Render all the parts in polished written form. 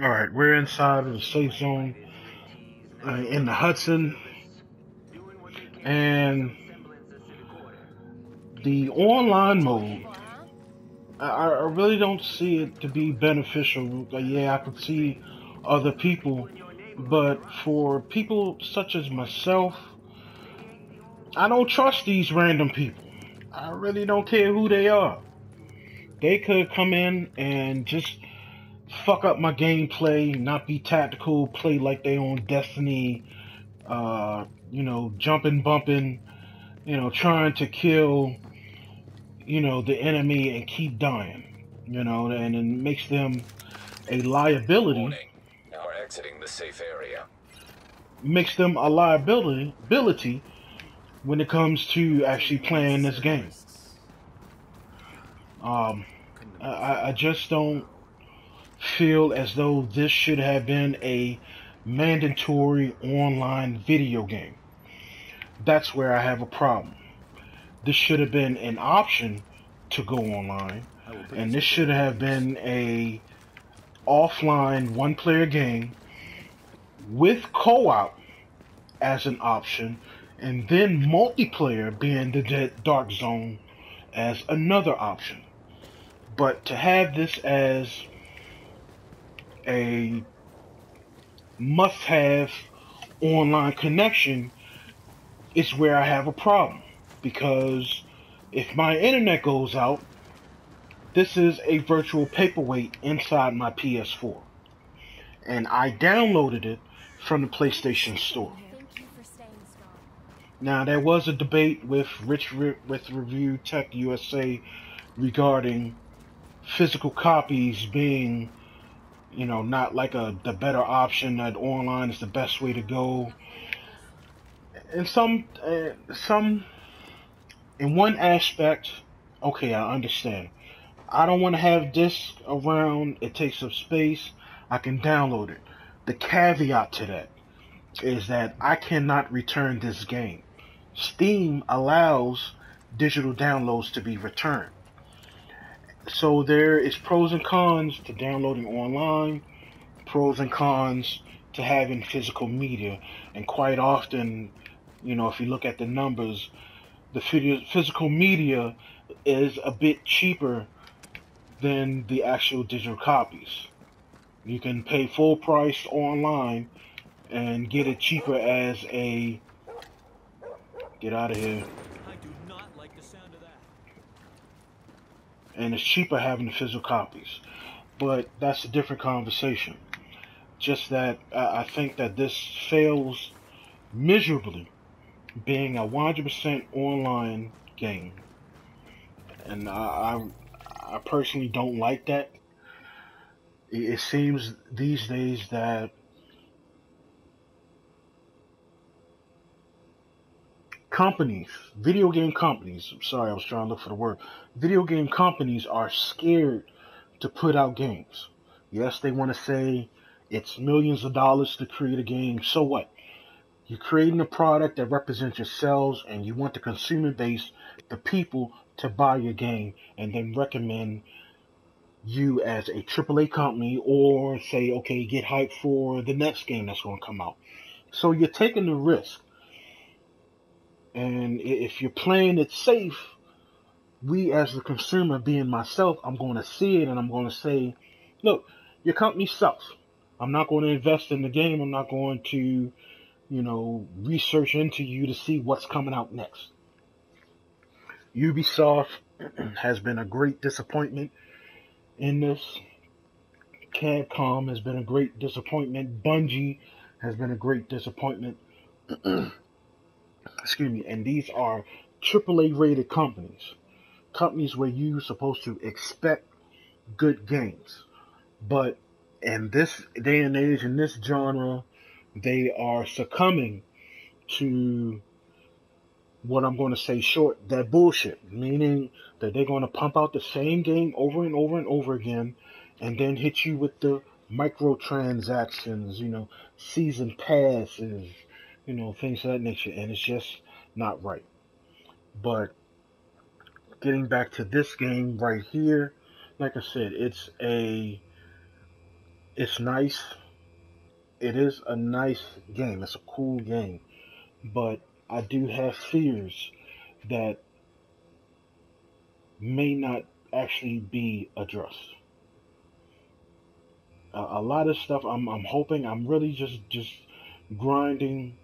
All right, we're inside of the safe zone in the Hudson, and the online mode. I really don't see it to be beneficial. Like, yeah, I could see other people, but for people such as myself, I don't trust these random people. I really don't care who they are. They could come in and just fuck up my gameplay, not be tactical, play like they own Destiny, jumping, bumping, trying to kill, the enemy and keep dying, and it makes them a liability, ability when it comes to actually playing this game. Um, I just don't feel as though this should have been a mandatory online video game. That's where I have a problem. This should have been an option to go online, and this should have been a offline one-player game with co-op as an option, and then multiplayer being the Dark Zone as another option. But to have this as a must-have online connection is where I have a problem. Because if my internet goes out, this is a virtual paperweight inside my PS4. And I downloaded it from the PlayStation Store. Now, there was a debate with with Review Tech USA regarding physical copies being, not like the better option, that online is the best way to go. And some, in one aspect, okay, I understand. I don't want to have discs around. It takes up space. I can download it. The caveat to that is that I cannot return this game. Steam allows digital downloads to be returned. So there is pros and cons to downloading online, pros and cons to having physical media. And quite often, if you look at the numbers, the physical media is a bit cheaper than the actual digital copies. You can pay full price online and get it cheaper as a get out of here. I do not like the sound of that. And it's cheaper having the physical copies. But that's a different conversation. Just that I think that this fails miserably being a 100% online game. And I personally don't like that. It seems these days that companies, video game companies, I'm sorry, I was trying to look for the word. Video game companies are scared to put out games. Yes, they want to say it's millions of dollars to create a game. So what? You're creating a product that represents yourselves, and you want the consumer base, the people, to buy your game and then recommend you as a AAA company, or say, okay, get hyped for the next game that's going to come out. So you're taking the risk. And if you're playing it safe, we as the consumer, being myself, I'm going to see it and I'm going to say, look, your company sucks. I'm not going to invest in the game. I'm not going to, research into you to see what's coming out next. Ubisoft has been a great disappointment in this. Capcom has been a great disappointment. Bungie has been a great disappointment. Excuse me. And these are AAA rated companies. Companies where you're supposed to expect good games. But in this day and age, in this genre, they are succumbing to what I'm going to say short, that bullshit. Meaning that they're going to pump out the same game over and over and over again and then hit you with the microtransactions, season passes, things of that nature. And it's just not right. But getting back to this game right here, like I said, it's a It's nice. It is a nice game. It's a cool game, but I do have fears that may not actually be addressed. A lot of stuff I'm hoping I'm really just grinding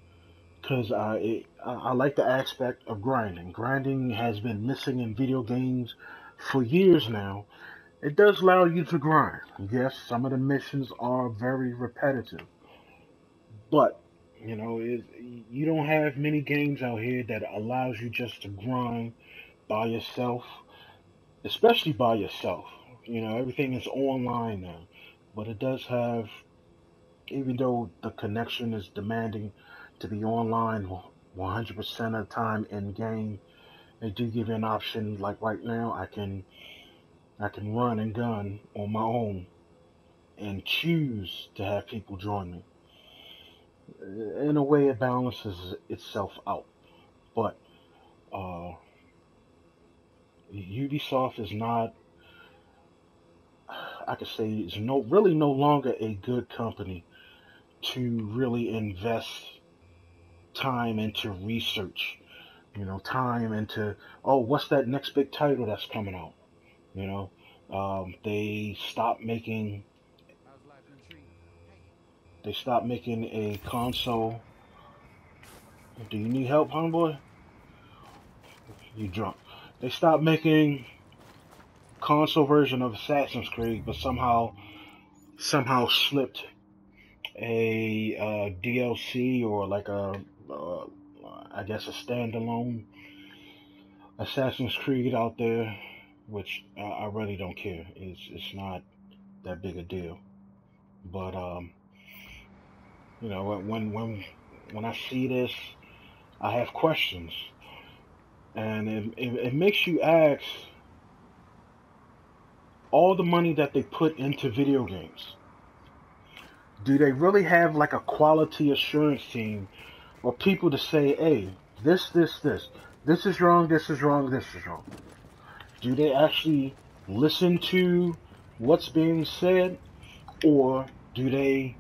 because I like the aspect of grinding. Grinding has been missing in video games for years now. It does allow you to grind. Yes, some of the missions are very repetitive, but you don't have many games out here that allows you just to grind by yourself, especially by yourself. Everything is online now, but it does have, even though the connection is demanding to be online 100% of the time in game, they do give you an option. Like right now, I can run and gun on my own and choose to have people join me. In a way, it balances itself out. But uh, Ubisoft is not, I could say, is really no longer a good company to really invest time into research. Time into, oh, what's that next big title that's coming out? You know, they stopped making a console. Do you need help, homeboy? You drunk? They stopped making console version of Assassin's Creed, but somehow slipped a DLC or like uh, I guess a standalone Assassin's Creed out there, which I really don't care. It's not that big a deal. But when I see this, I have questions, and it makes you ask all the money that they put into video games. Do they really have like a quality assurance team or people to say, hey, this is wrong, this is wrong, this is wrong? Do they actually listen to what's being said, or do they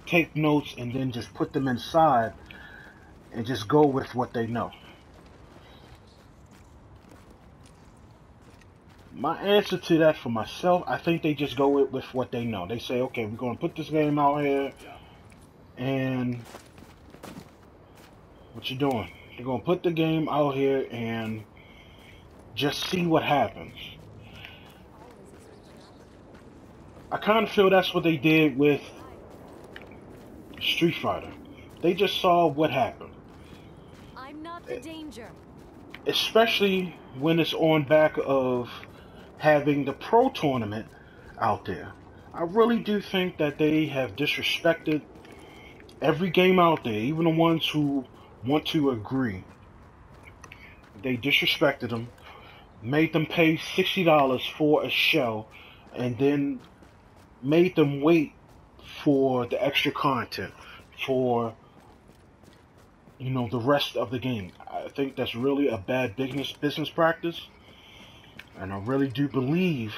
take notes and then just put them inside and just go with what they know? My answer to that for myself, I think they just go with what they know. They say, okay, we're going to put this game out here, and what you doing? You're going to put the game out here and just see what happens. I kind of feel that's what they did with Street Fighter. They just saw what happened. I'm not the danger. Especially when it's on back of having the pro tournament out there. I really do think that they have disrespected every game out there, even the ones who want to agree. They disrespected them, made them pay $60 for a show, and then made them wait for the extra content, for the rest of the game. I think that's really a bad business practice, and I really do believe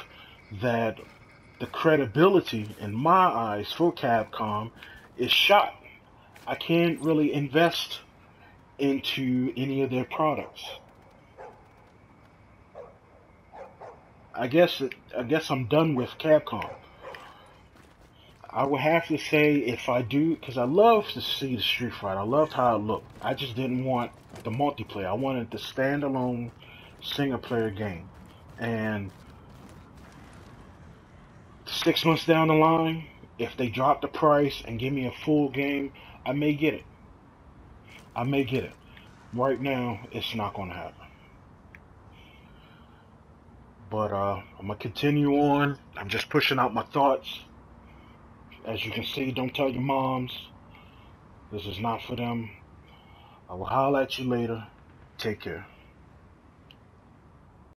that the credibility in my eyes for Capcom is shot. I can't really invest into any of their products. I guess I'm done with Capcom. I would have to say, if I do, because I love to see the Street Fighter. I loved how it looked. I just didn't want the multiplayer. I wanted the standalone single player game. And 6 months down the line, if they drop the price and give me a full game, I may get it. I may get it. Right now, it's not going to happen. But I'm going to continue on. I'm just pushing out my thoughts. As you can see, don't tell your moms. This is not for them. I will holler at you later. Take care.